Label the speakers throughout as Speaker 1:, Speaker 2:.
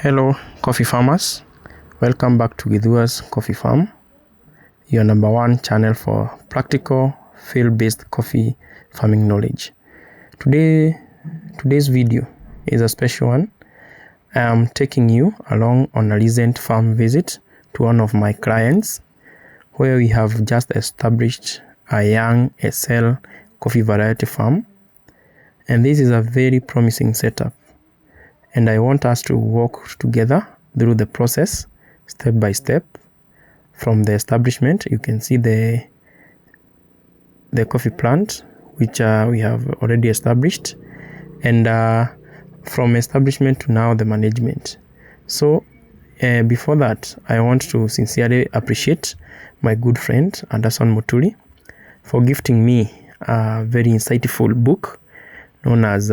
Speaker 1: Hello coffee farmers, welcome back to Githua's Coffee Farm, your number one channel for practical field-based coffee farming knowledge. Today's video is a special one. I am taking you along on a recent farm visit to one of my clients where we have just established a young SL coffee variety farm, and this is a very promising setup. And I want us to walk together through the process step by step from the establishment. You can see the coffee plant which we have already established, and from establishment to now the management. So before that, I want to sincerely appreciate my good friend Anderson Muturi for gifting me a very insightful book known as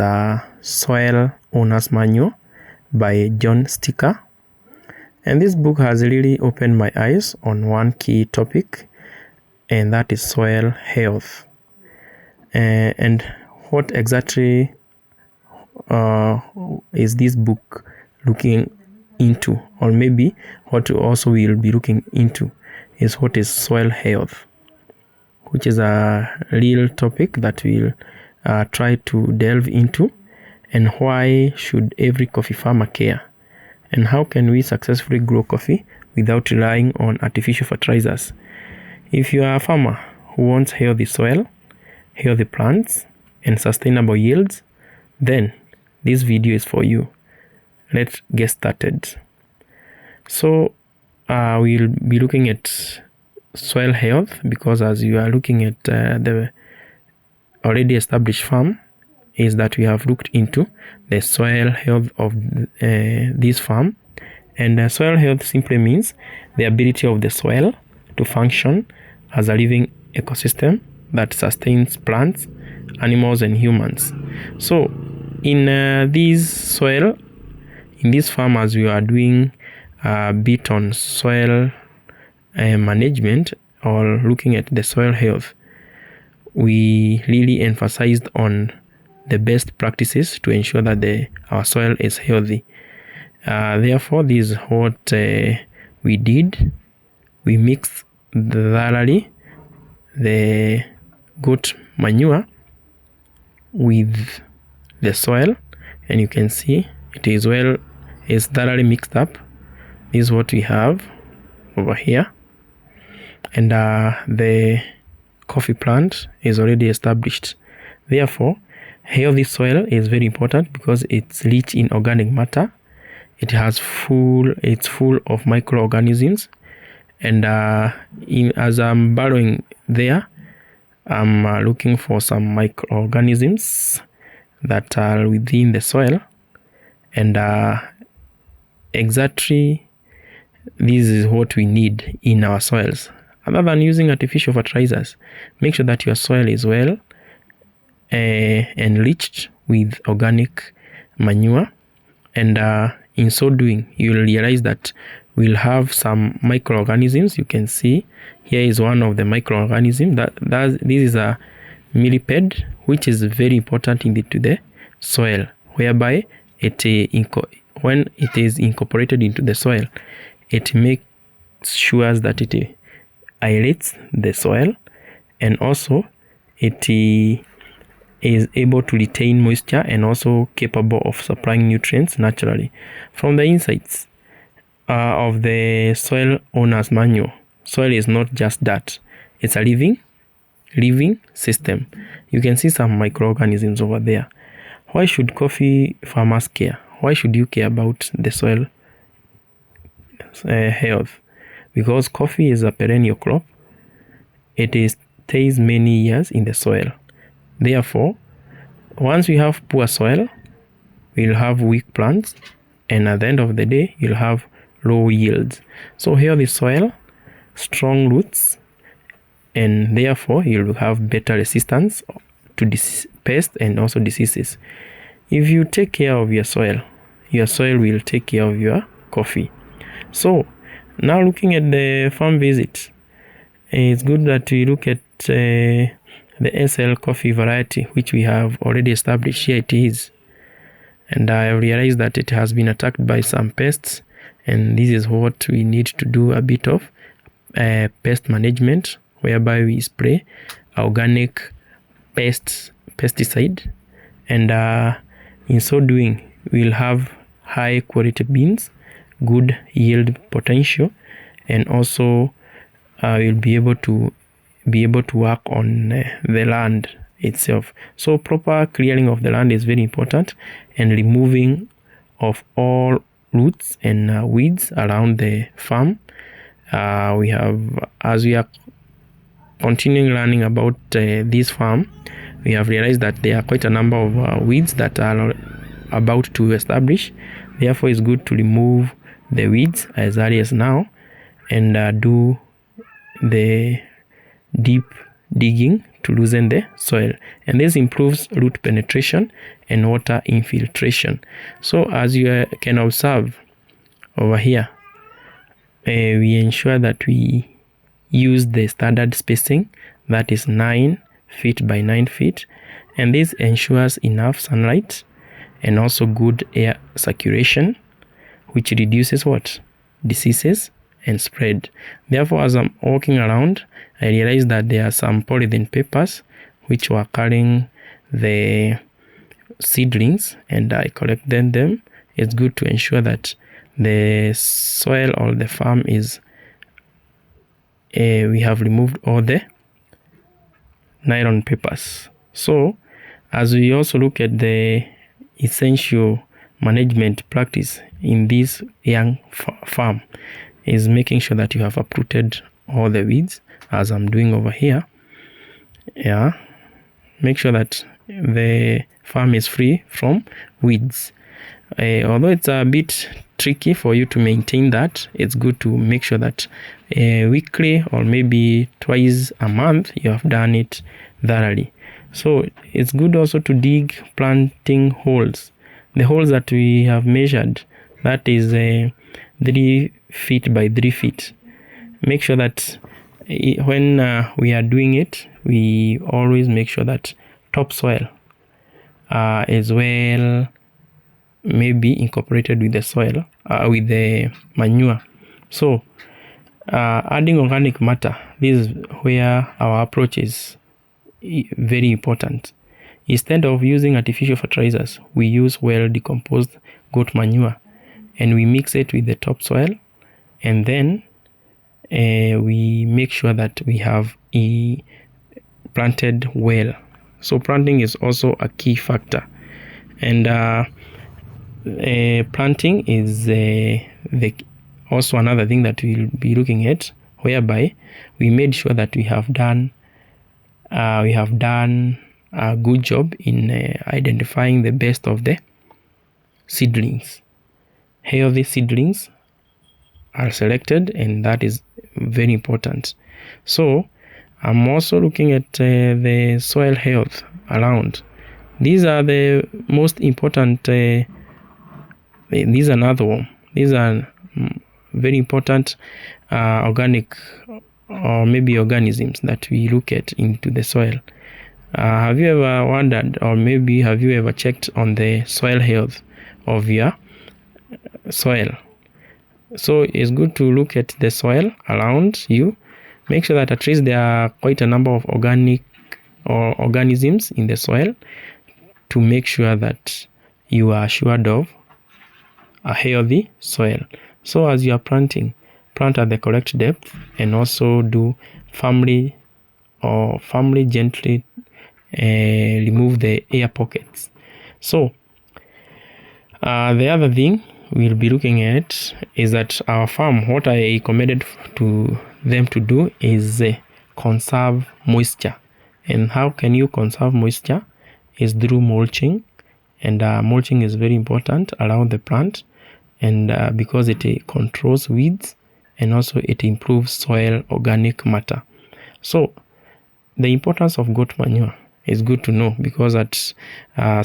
Speaker 1: Soil Owner's Manual by John Sticker. And this book has really opened my eyes on one key topic, and that is soil health. And what exactly is this book looking into, or maybe what also we'll be looking into, is what is soil health, which is a real topic that we'll try to delve into, and why should every coffee farmer care, and how can we successfully grow coffee without relying on artificial fertilizers. If you are a farmer who wants healthy soil, healthy plants, and sustainable yields, then this video is for you. Let's get started. So we'll be looking at soil health because as you are looking at the already established farm, is that we have looked into the soil health of this farm. And soil health simply means the ability of the soil to function as a living ecosystem that sustains plants, animals, and humans. So in this farm, as we are doing a bit on soil management or looking at the soil health, we really emphasized on the best practices to ensure that our soil is healthy. Therefore, this is what we did. We mixed thoroughly the goat manure with the soil, and you can see it's thoroughly mixed up. This is what we have over here, and the coffee plant is already established. Therefore, healthy soil is very important because it's rich in organic matter. It's full of microorganisms, and as I'm burrowing there, I'm looking for some microorganisms that are within the soil, and exactly this is what we need in our soils. Other than using artificial fertilizers, make sure that your soil is well enriched with organic manure, and in so doing you'll realize that we'll have some microorganisms. You can see here is one of the microorganisms this is a millipede, which is very important into the soil, whereby when it is incorporated into the soil, it makes sure that it aerates the soil, and also it is able to retain moisture and also capable of supplying nutrients naturally. From the insights of the Soil Owner's Manual, soil is not just dirt, it's a living system. You can see some microorganisms over there. Why should coffee farmers care? Why should you care about the soil health? Because coffee is a perennial crop. It stays many years in the soil. Therefore, once we have poor soil, we'll have weak plants, and at the end of the day, you'll have low yields. So healthy soil, strong roots, and therefore you'll have better resistance to pests and also diseases. If you take care of your soil will take care of your coffee. So now looking at the farm visit, it's good that we look at the SL coffee variety, which we have already established. Here it is. and I have realized that it has been attacked by some pests, and this is what we need to do a bit of pest management, whereby we spray organic pesticide, and in so doing we'll have high quality beans, good yield potential, and also we'll be able to work on the land itself. So proper clearing of the land is very important, and removing of all roots and weeds around the farm. As we are continuing learning about this farm, we have realized that there are quite a number of weeds that are about to establish. Therefore, it's good to remove the weeds as early as now, and do the deep digging to loosen the soil, and this improves root penetration and water infiltration. So as you can observe over here, we ensure that we use the standard spacing, that is 9 feet by 9 feet, and this ensures enough sunlight and also good air circulation, which reduces what? Diseases and spread. Therefore, as I'm walking around, I realized that there are some polythene papers which were carrying the seedlings, and I collected them. It's good to ensure that the soil or the farm is we have removed all the nylon papers. So as we also look at the essential management practice in this young farm, is making sure that you have uprooted all the weeds, as I'm doing over here. Yeah, make sure that the farm is free from weeds. Although it's a bit tricky for you to maintain that, it's good to make sure that weekly or maybe twice a month you have done it thoroughly. So it's good also to dig planting holes. The holes that we have measured, that is 3 feet by 3 feet. Make sure that when we are doing it, we always make sure that topsoil is well maybe incorporated with the soil, with the manure. So adding organic matter, this is where our approach is very important. Instead of using artificial fertilizers, we use well decomposed goat manure, and we mix it with the topsoil, and then we make sure that we have planted well. So planting is also a key factor, and planting is also another thing that we'll be looking at, whereby we made sure that we have done a good job in identifying the best of the seedlings. Healthy seedlings are selected, and that is very important. So I'm also looking at the soil health around. These are the most important. These are another one. These are very important organic or maybe organisms that we look at into the soil. Have you ever wondered, or maybe have you ever checked on the soil health of your soil? So it's good to look at the soil around you. Make sure that at least there are quite a number of organic or organisms in the soil, to make sure that you are assured of a healthy soil. So as you are planting, plant at the correct depth, and also do firmly gently remove the air pockets. So the other thing we'll be looking at is that our farm, what I recommended to them to do is conserve moisture. And how can you conserve moisture? Is through mulching, and mulching is very important around the plant, and because it controls weeds, and also it improves soil organic matter. So the importance of goat manure is good to know, because at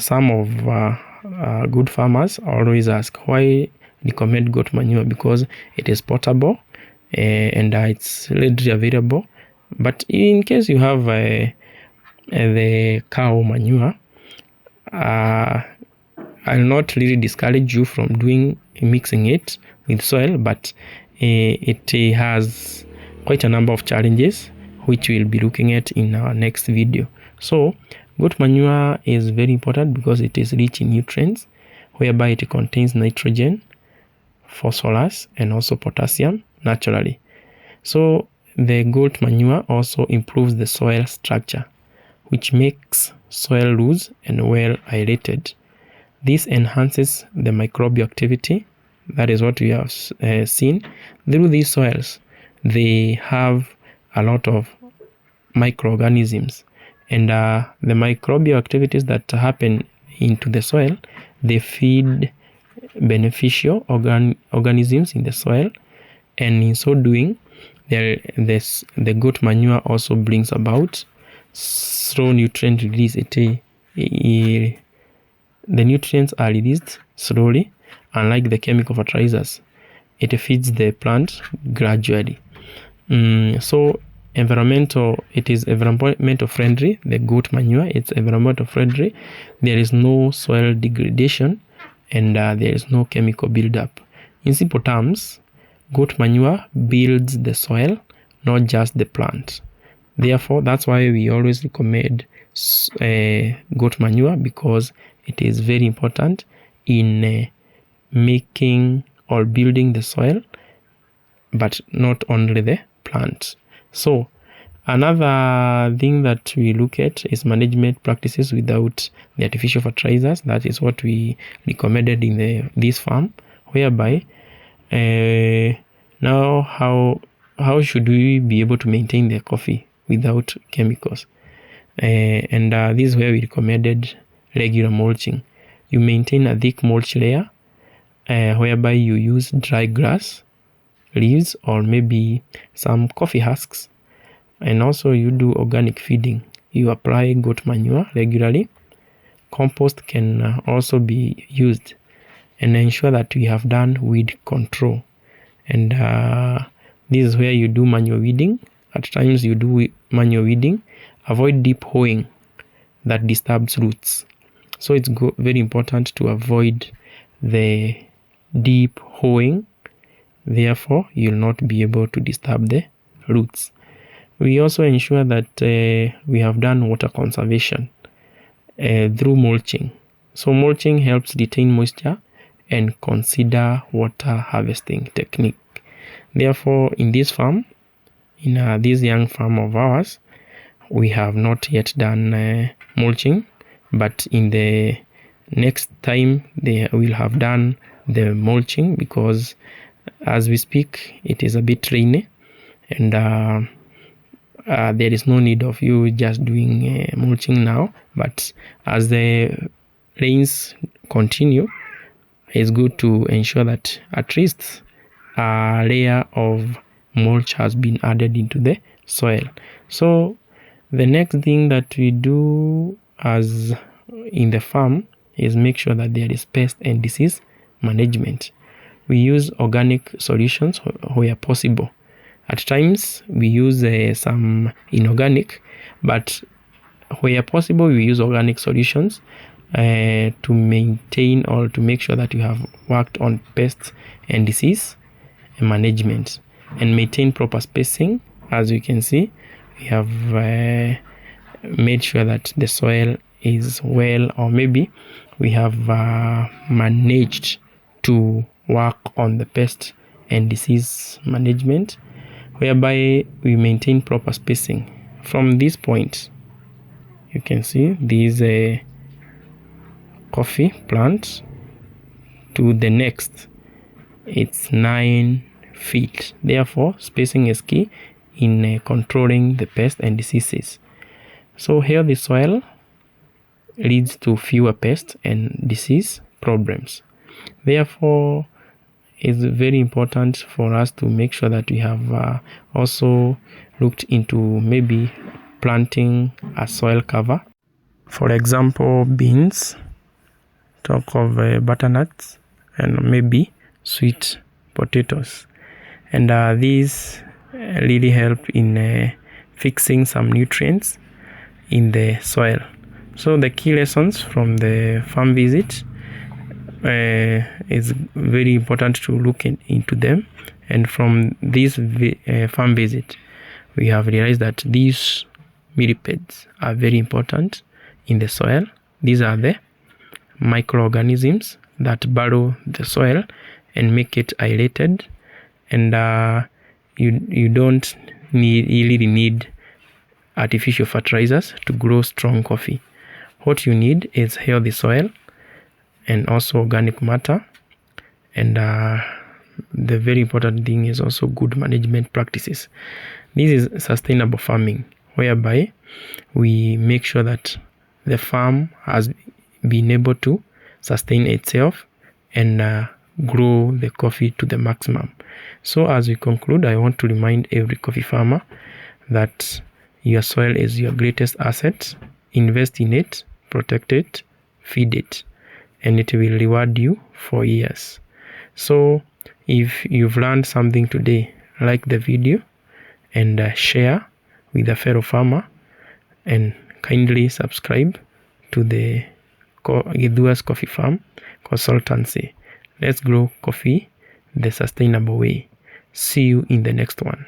Speaker 1: some of good farmers always ask, why recommend goat manure? Because it is portable and it's readily available. But in case you have the cow manure, I'll not really discourage you from mixing it with soil, but it has quite a number of challenges which we'll be looking at in our next video. So goat manure is very important because it is rich in nutrients, whereby it contains nitrogen, phosphorus, and also potassium naturally. So the goat manure also improves the soil structure, which makes soil loose and well aerated. This enhances the microbial activity. That is what we have seen. Through these soils, they have a lot of microorganisms, and the microbial activities that happen into the soil, they feed beneficial organisms in the soil, and in so doing, the goat manure also brings about slow nutrient release. The nutrients are released slowly, unlike the chemical fertilizers. It feeds the plant gradually. So it is environmental friendly. The goat manure, it's environmental friendly. There is no soil degradation, and there is no chemical buildup. In simple terms, goat manure builds the soil, not just the plant. Therefore, that's why we always recommend goat manure, because it is very important in making or building the soil, but not only the plant. So another thing that we look at is management practices without the artificial fertilizers. That is what we recommended in this farm, whereby now how should we be able to maintain the coffee without chemicals? And this is where we recommended regular mulching. You maintain a thick mulch layer whereby you use dry grass, leaves, or maybe some coffee husks. And also you do organic feeding. You apply goat manure regularly. Compost can also be used, and ensure that we have done weed control. And this is where you do manual weeding. At times you do manual weeding. Avoid deep hoeing that disturbs roots. So it's very important to avoid the deep hoeing. Therefore, you'll not be able to disturb the roots. We also ensure that we have done water conservation through mulching. So mulching helps retain moisture and consider water harvesting technique. Therefore, in this farm, in this young farm of ours, we have not yet done mulching, but in the next time they will have done the mulching, because as we speak it is a bit rainy, and there is no need of you just doing mulching now. But as the rains continue, it's good to ensure that at least a layer of mulch has been added into the soil. So the next thing that we do as in the farm is make sure that there is pest and disease management. We use organic solutions where possible. At times we use some inorganic, but where possible we use organic solutions to maintain or to make sure that you have worked on pest and disease management and maintain proper spacing. As you can see, we have made sure that the soil is well, or maybe we have managed to work on the pest and disease management, whereby we maintain proper spacing. From this point, you can see these coffee plant to the next, it's 9 feet. Therefore, spacing is key in controlling the pests and diseases. So healthy soil leads to fewer pests and disease problems. Therefore, it's very important for us to make sure that we have also looked into maybe planting a soil cover. For example, beans, talk of butternuts, and maybe sweet potatoes. And these really help in fixing some nutrients in the soil. So the key lessons from the farm visit, it's very important to look into them. And from this farm visit, we have realized that these millipedes are very important in the soil. These are the microorganisms that burrow the soil and make it aerated, and you don't really need artificial fertilizers to grow strong coffee. What you need is healthy soil and also organic matter, and the very important thing is also good management practices. This is sustainable farming, whereby we make sure that the farm has been able to sustain itself and grow the coffee to the maximum. So as we conclude, I want to remind every coffee farmer that your soil is your greatest asset. Invest in it, protect it, feed it, and it will reward you for years. So if you've learned something today, like the video and share with a fellow farmer, and kindly subscribe to the Githua's Coffee Farm Consultancy. Let's grow coffee the sustainable way. See you in the next one.